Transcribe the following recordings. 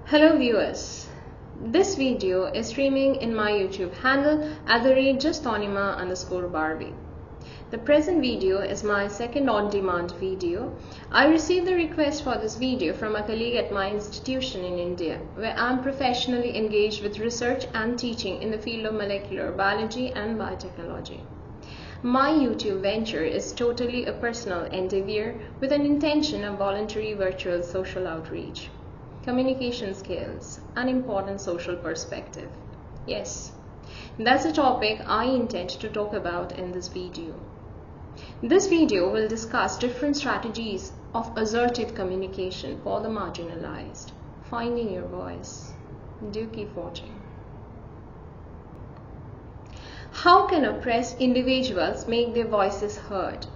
Hello viewers, this video is streaming in my YouTube handle @Tanima_Barbie. The present video is my second on-demand video. I received a request for this video from a colleague at my institution in India, where I am professionally engaged with research and teaching in the field of molecular biology and biotechnology. My YouTube venture is totally a personal endeavour with an intention of voluntary virtual social outreach. Communication skills, an important social perspective. Yes, that's a topic I intend to talk about in this video. This video will discuss different strategies of assertive communication for the marginalized. Finding your voice. Do keep watching. How can oppressed individuals make their voices heard?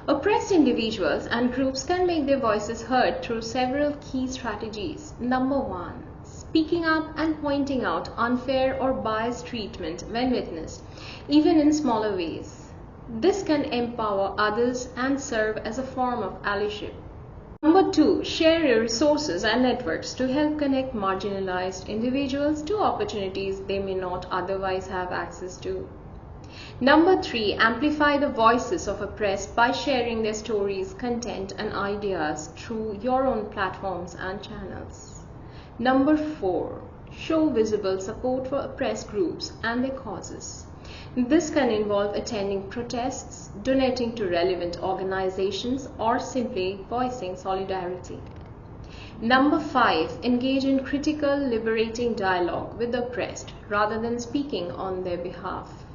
Oppressed individuals and groups can make their voices heard through several key strategies. Number 1. Speaking up and pointing out unfair or biased treatment when witnessed, even in smaller ways. This can empower others and serve as a form of allyship. Number 2. Share your resources and networks to help connect marginalized individuals to opportunities they may not otherwise have access to. Number 3. Amplify the voices of oppressed by sharing their stories, content, and ideas through your own platforms and channels. Number 4. Show visible support for oppressed groups and their causes. This can involve attending protests, donating to relevant organizations, or simply voicing solidarity. Number 5. Engage in critical, liberating dialogue with the oppressed rather than speaking on their behalf.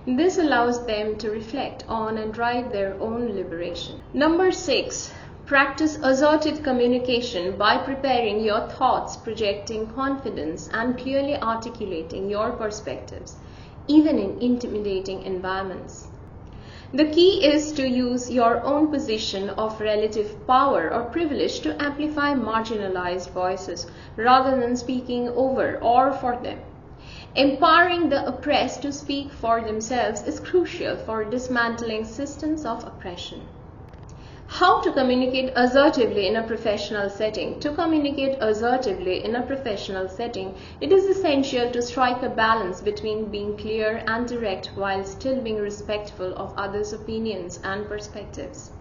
This allows them to reflect on and drive their own liberation. Number 6. Practice assertive communication by preparing your thoughts, projecting confidence, and clearly articulating your perspectives, even in intimidating environments. The key is to use your own position of relative power or privilege to amplify marginalized voices rather than speaking over or for them. Empowering the oppressed to speak for themselves is crucial for dismantling systems of oppression. How to communicate assertively in a professional setting? To communicate assertively in a professional setting, it is essential to strike a balance between being clear and direct while still being respectful of others' opinions and perspectives.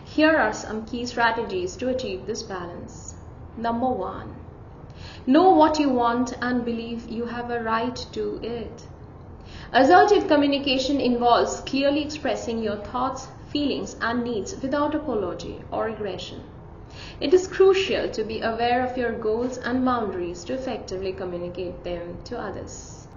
Here are some key strategies to achieve this balance. Number 1. Know what you want and believe you have a right to it. Assertive communication involves clearly expressing your thoughts, feelings, and needs without apology or aggression. It is crucial to be aware of your goals and boundaries to effectively communicate them to others.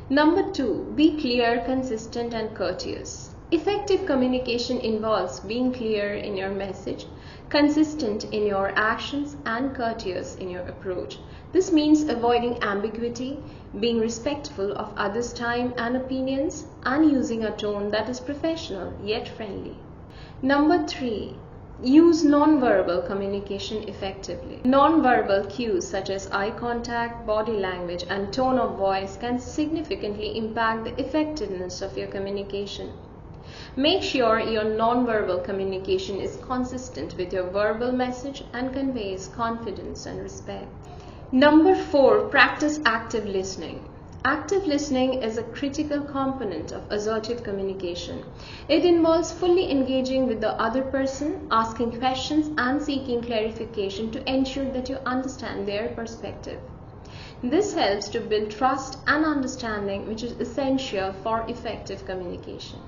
Number 2. Be clear, consistent, and courteous. Effective communication involves being clear in your message, consistent in your actions, and courteous in your approach. This means avoiding ambiguity, being respectful of others' time and opinions, and using a tone that is professional yet friendly. Number 3. Use non-verbal communication effectively. Non-verbal cues such as eye contact, body language, and tone of voice can significantly impact the effectiveness of your communication. Make sure your non-verbal communication is consistent with your verbal message and conveys confidence and respect. Number 4. Practice active listening. Active listening is a critical component of assertive communication. It involves fully engaging with the other person, asking questions, and seeking clarification to ensure that you understand their perspective. This helps to build trust and understanding, which is essential for effective communication.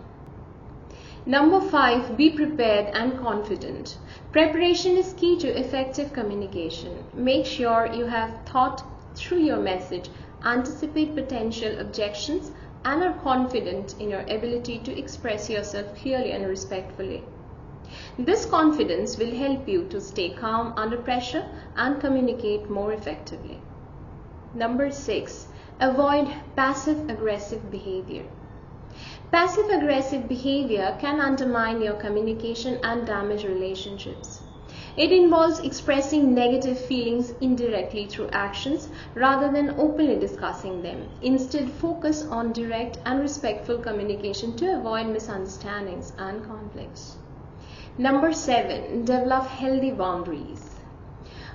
Number 5. Be prepared and confident. Preparation is key to effective communication. Make sure you have thought through your message, anticipate potential objections, and are confident in your ability to express yourself clearly and respectfully. This confidence will help you to stay calm under pressure and communicate more effectively. Number 6. Avoid passive-aggressive behavior. Passive-aggressive behavior can undermine your communication and damage relationships. It involves expressing negative feelings indirectly through actions rather than openly discussing them. Instead, focus on direct and respectful communication to avoid misunderstandings and conflicts. Number 7. Develop healthy boundaries.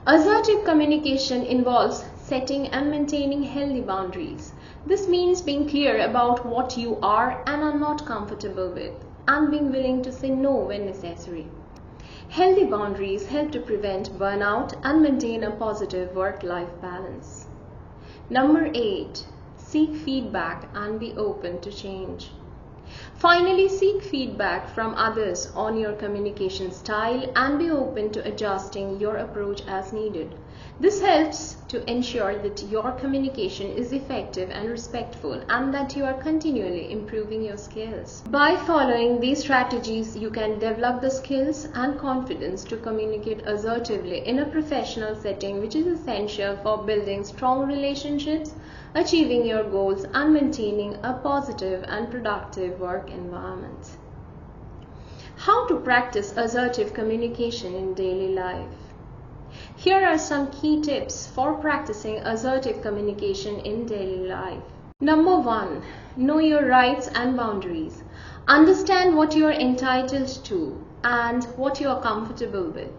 Assertive communication involves setting and maintaining healthy boundaries. This means being clear about what you are and are not comfortable with, and being willing to say no when necessary. Healthy boundaries help to prevent burnout and maintain a positive work-life balance. Number 8. Seek feedback and be open to change. Finally, seek feedback from others on your communication style and be open to adjusting your approach as needed. This helps to ensure that your communication is effective and respectful and that you are continually improving your skills. By following these strategies, you can develop the skills and confidence to communicate assertively in a professional setting, which is essential for building strong relationships, achieving your goals, and maintaining a positive and productive work environment. How to practice assertive communication in daily life? Here are some key tips for practicing assertive communication in daily life. Number 1. Know your rights and boundaries. Understand what you are entitled to and what you are comfortable with.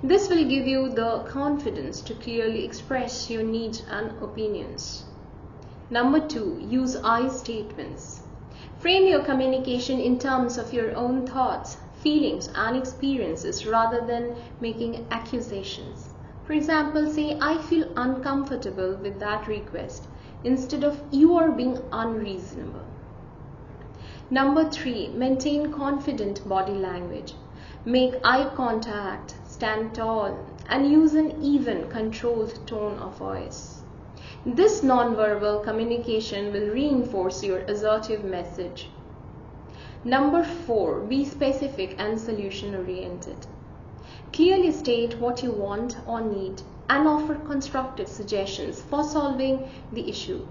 This will give you the confidence to clearly express your needs and opinions. Number 2. Use I statements. Frame your communication in terms of your own thoughts, feelings, and experiences rather than making accusations. For example, say, I feel uncomfortable with that request instead of you are being unreasonable. Number 3. Maintain confident body language. Make eye contact, stand tall, and use an even, controlled tone of voice. This non-verbal communication will reinforce your assertive message. Number 4. Be specific and solution-oriented. Clearly state what you want or need and offer constructive suggestions for solving the issue.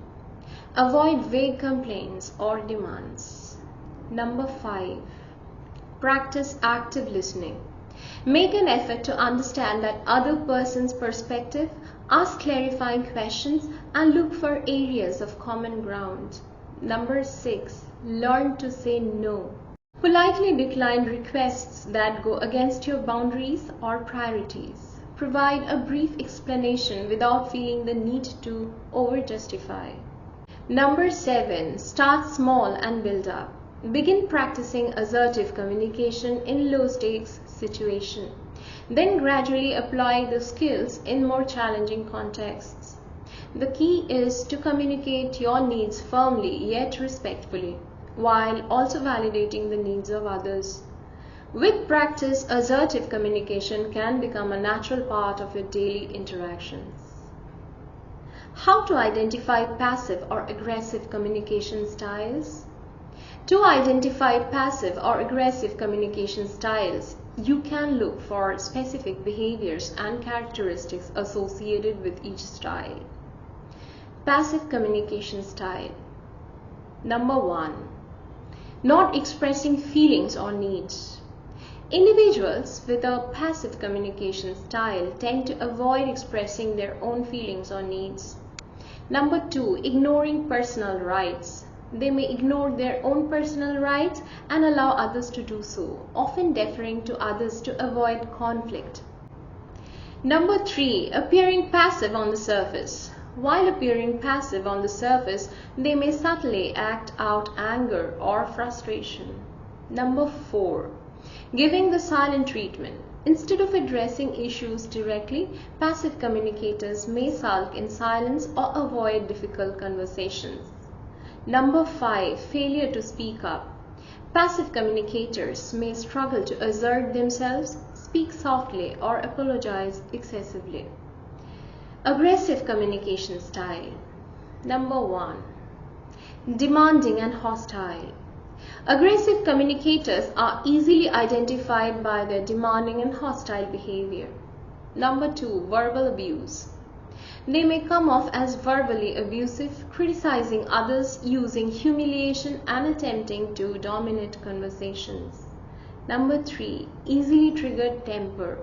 Avoid vague complaints or demands. Number 5. Practice active listening. Make an effort to understand that other person's perspective, ask clarifying questions, and look for areas of common ground. Number 6. Learn to say no. Politely decline requests that go against your boundaries or priorities. Provide a brief explanation without feeling the need to over-justify. Number 7. Start small and build up. Begin practicing assertive communication in low-stakes situations. Then gradually apply the skills in more challenging contexts. The key is to communicate your needs firmly yet respectfully, while also validating the needs of others. With practice, assertive communication can become a natural part of your daily interactions. How to identify passive or aggressive communication styles? To identify passive or aggressive communication styles, you can look for specific behaviors and characteristics associated with each style. Passive communication style. Number 1. Not expressing feelings or needs. Individuals with a passive communication style tend to avoid expressing their own feelings or needs. Number 2. Ignoring personal rights. They may ignore their own personal rights and allow others to do so, often deferring to others to avoid conflict. Number 3. Appearing passive on the surface. While appearing passive on the surface, they may subtly act out anger or frustration. Number 4. Giving the silent treatment. Instead of addressing issues directly, passive communicators may sulk in silence or avoid difficult conversations. Number 5. Failure to speak up. Passive communicators may struggle to assert themselves, speak softly, or apologize excessively. Aggressive communication style. Number 1. Demanding and hostile. Aggressive communicators are easily identified by their demanding and hostile behavior. Number 2. Verbal abuse. They may come off as verbally abusive, criticizing others, using humiliation, and attempting to dominate conversations. Number 3. Easily triggered temper.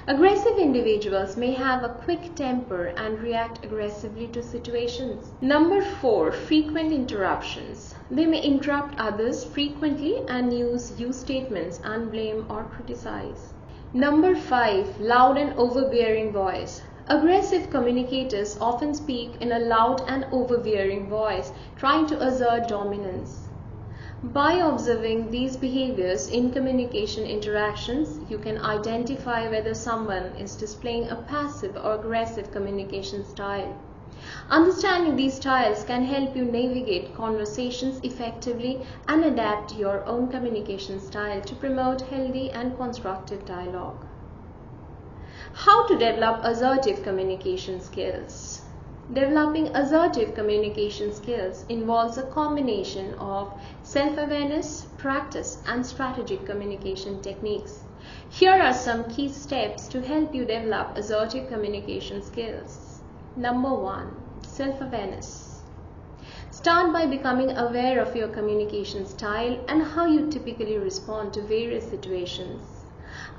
Aggressive individuals may have a quick temper and react aggressively to situations. Number 4. Frequent interruptions. They may interrupt others frequently and use you statements and blame or criticize. Number 5. Loud and overbearing voice. Aggressive communicators often speak in a loud and overbearing voice, trying to assert dominance. By observing these behaviors in communication interactions, you can identify whether someone is displaying a passive or aggressive communication style. Understanding these styles can help you navigate conversations effectively and adapt your own communication style to promote healthy and constructive dialogue. How to develop assertive communication skills? Developing assertive communication skills involves a combination of self-awareness, practice, and strategic communication techniques. Here are some key steps to help you develop assertive communication skills. Number 1. Self-awareness. Start by becoming aware of your communication style and how you typically respond to various situations.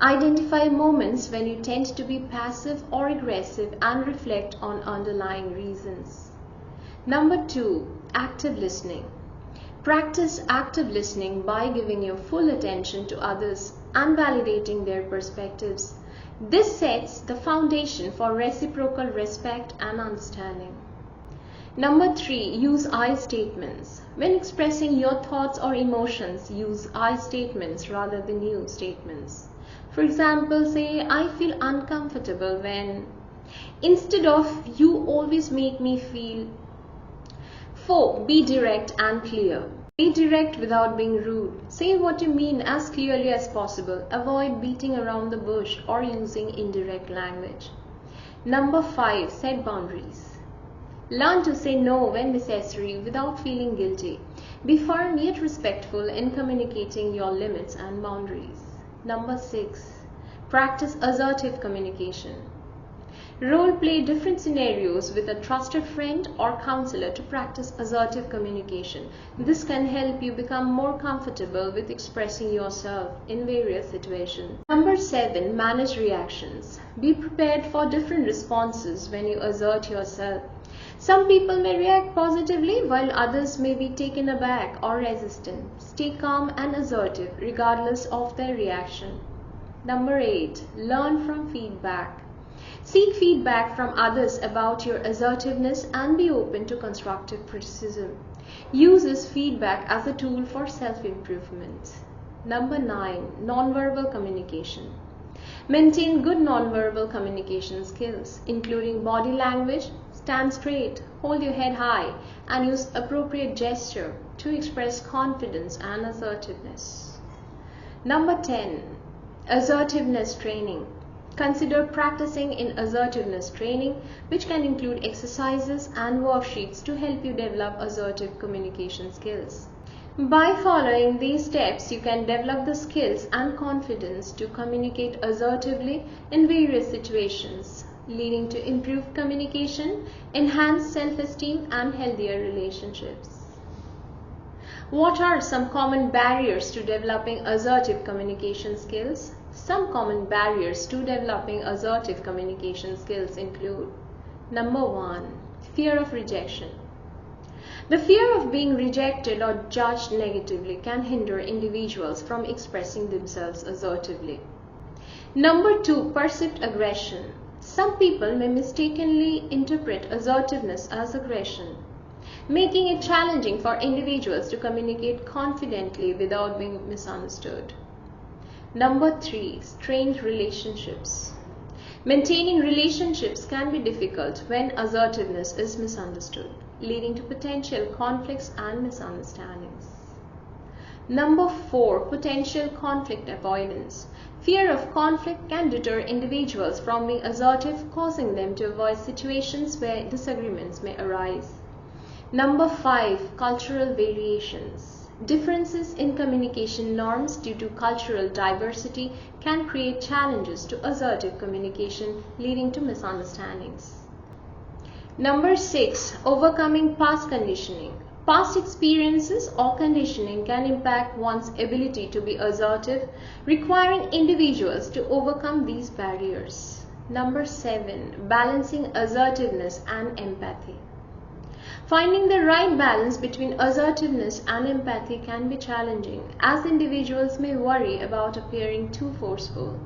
Identify moments when you tend to be passive or aggressive and reflect on underlying reasons. Number 2. Active listening. Practice active listening by giving your full attention to others and validating their perspectives. This sets the foundation for reciprocal respect and understanding. Number 3. Use I statements. When expressing your thoughts or emotions, use I statements rather than you statements. For example, say, I feel uncomfortable when, instead of you always make me feel. 4. Be direct and clear. Be direct without being rude. Say what you mean as clearly as possible. Avoid beating around the bush or using indirect language. Number 5. Set boundaries. Learn to say no when necessary without feeling guilty. Be firm yet respectful in communicating your limits and boundaries. Number 6. Practice assertive communication. Role-play different scenarios with a trusted friend or counselor to practice assertive communication. This can help you become more comfortable with expressing yourself in various situations. Number 7. Manage reactions. Be prepared for different responses when you assert yourself. Some people may react positively while others may be taken aback or resistant. Stay calm and assertive regardless of their reaction. Number 8. Learn from feedback. Seek feedback from others about your assertiveness and be open to constructive criticism. Use this feedback as a tool for self-improvement. Number 9. Nonverbal communication. Maintain good nonverbal communication skills, including body language. Stand straight, hold your head high, and use appropriate gesture to express confidence and assertiveness. Number 10. Assertiveness training. Consider practicing in assertiveness training, which can include exercises and worksheets to help you develop assertive communication skills. By following these steps, you can develop the skills and confidence to communicate assertively in various situations, leading to improved communication, enhanced self-esteem, and healthier relationships. What are some common barriers to developing assertive communication skills? Some common barriers to developing assertive communication skills include: Number 1. Fear of rejection. The fear of being rejected or judged negatively can hinder individuals from expressing themselves assertively. Number 2. Perceived aggression. Some people may mistakenly interpret assertiveness as aggression, making it challenging for individuals to communicate confidently without being misunderstood. Number 3. Strained relationships. Maintaining relationships can be difficult when assertiveness is misunderstood, leading to potential conflicts and misunderstandings. Number 4. Potential conflict avoidance. Fear of conflict can deter individuals from being assertive, causing them to avoid situations where disagreements may arise. Number 5. Cultural variations. Differences in communication norms due to cultural diversity can create challenges to assertive communication, leading to misunderstandings. Number 6. Overcoming past conditioning. Past experiences or conditioning can impact one's ability to be assertive, requiring individuals to overcome these barriers. Number 7. Balancing assertiveness and empathy. Finding the right balance between assertiveness and empathy can be challenging, as individuals may worry about appearing too forceful.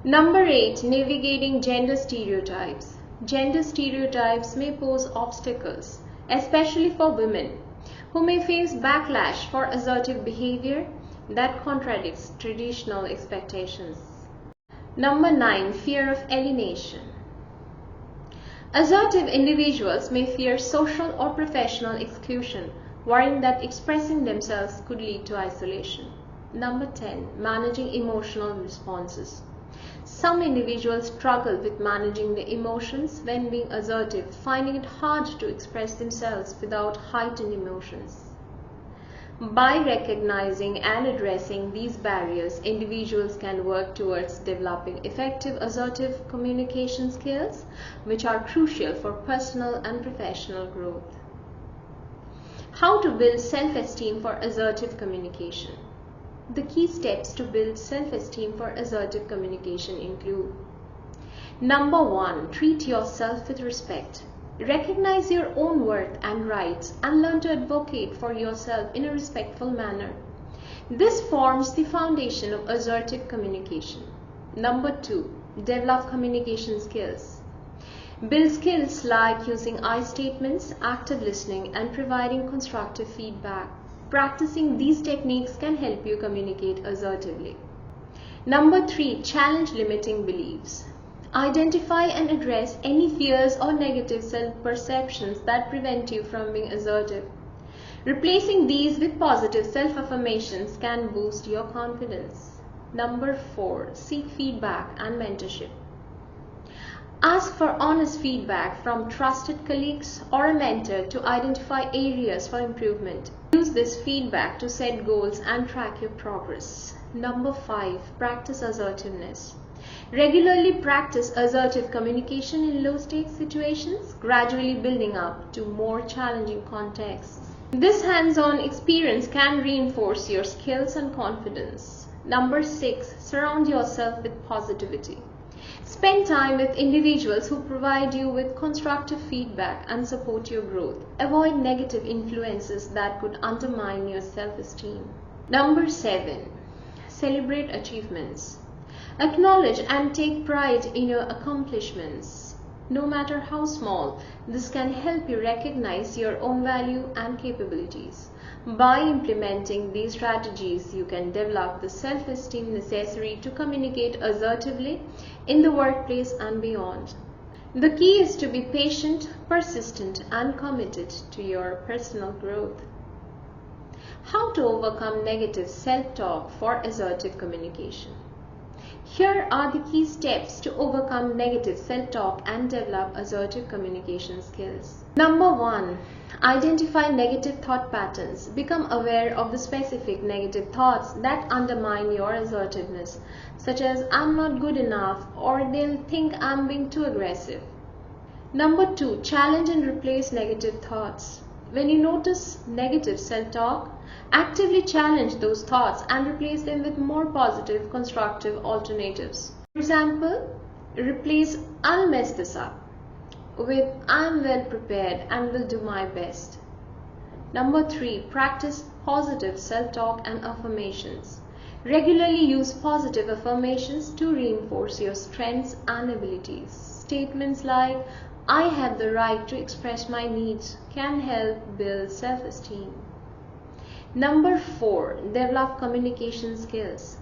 Number 8. Navigating gender stereotypes. Gender stereotypes may pose obstacles, especially for women, who may face backlash for assertive behavior that contradicts traditional expectations. Number 9. Fear of alienation. Assertive individuals may fear social or professional exclusion, worrying that expressing themselves could lead to isolation. Number 10. Managing emotional responses. Some individuals struggle with managing their emotions when being assertive, finding it hard to express themselves without heightened emotions. By recognizing and addressing these barriers, individuals can work towards developing effective assertive communication skills, which are crucial for personal and professional growth. How to build self-esteem for assertive communication. The key steps to build self-esteem for assertive communication include: Number 1. Treat yourself with respect. Recognize your own worth and rights and learn to advocate for yourself in a respectful manner. This forms the foundation of assertive communication. Number 2. Develop communication skills. Build skills like using I statements, active listening, and providing constructive feedback. Practicing these techniques can help you communicate assertively. Number 3. Challenge limiting beliefs. Identify and address any fears or negative self-perceptions that prevent you from being assertive. Replacing these with positive self-affirmations can boost your confidence. Number 4. Seek feedback and mentorship. Ask for honest feedback from trusted colleagues or a mentor to identify areas for improvement. Use this feedback to set goals and track your progress. Number 5. Practice assertiveness. Regularly practice assertive communication in low-stakes situations, gradually building up to more challenging contexts. This hands-on experience can reinforce your skills and confidence. Number 6. Surround yourself with positivity. Spend time with individuals who provide you with constructive feedback and support your growth. Avoid negative influences that could undermine your self-esteem. Number 7. Celebrate achievements. Acknowledge and take pride in your accomplishments, no matter how small. This can help you recognize your own value and capabilities. By implementing these strategies, you can develop the self-esteem necessary to communicate assertively in the workplace and beyond. The key is to be patient, persistent, and committed to your personal growth. How to overcome negative self-talk for assertive communication. Here are the key steps to overcome negative self-talk and develop assertive communication skills. Number 1. Identify negative thought patterns. Become aware of the specific negative thoughts that undermine your assertiveness, such as "I'm not good enough" or "they'll think I'm being too aggressive." Number 2. Challenge and replace negative thoughts. When you notice negative self-talk, actively challenge those thoughts and replace them with more positive, constructive alternatives. For example, replace "I'll mess this up" with "I'm well prepared and will do my best." Number 3. Practice positive self-talk and affirmations. Regularly use positive affirmations to reinforce your strengths and abilities. Statements like "I have the right to express my needs" can help build self-esteem. Number 4. Develop communication skills.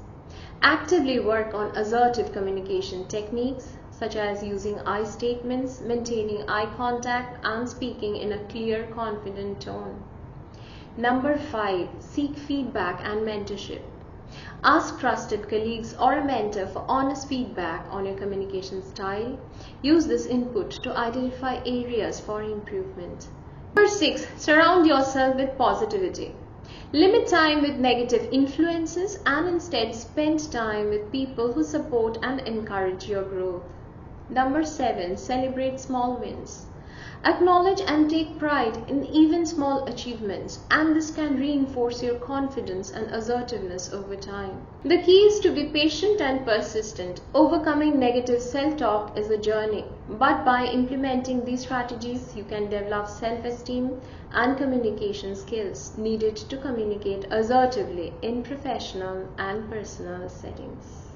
Actively work on assertive communication techniques such as using I statements, maintaining eye contact, and speaking in a clear, confident tone. Number 5. Seek feedback and mentorship. Ask trusted colleagues or a mentor for honest feedback on your communication style. Use this input to identify areas for improvement. Number 6. Surround yourself with positivity. Limit time with negative influences and instead spend time with people who support and encourage your growth. Number 7. Celebrate small wins. Acknowledge and take pride in even small achievements, and this can reinforce your confidence and assertiveness over time. The key is to be patient and persistent. Overcoming negative self-talk is a journey, but by implementing these strategies, you can develop self-esteem and communication skills needed to communicate assertively in professional and personal settings.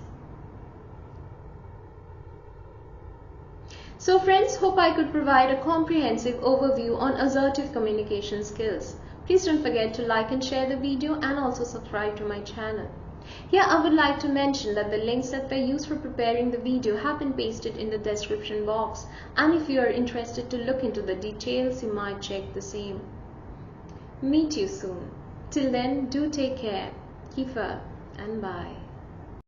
So friends, hope I could provide a comprehensive overview on assertive communication skills. Please don't forget to like and share the video and also subscribe to my channel. Here I would like to mention that the links that were used for preparing the video have been pasted in the description box, and if you are interested to look into the details, you might check the same. Meet you soon. Till then, do take care. Keep well and bye.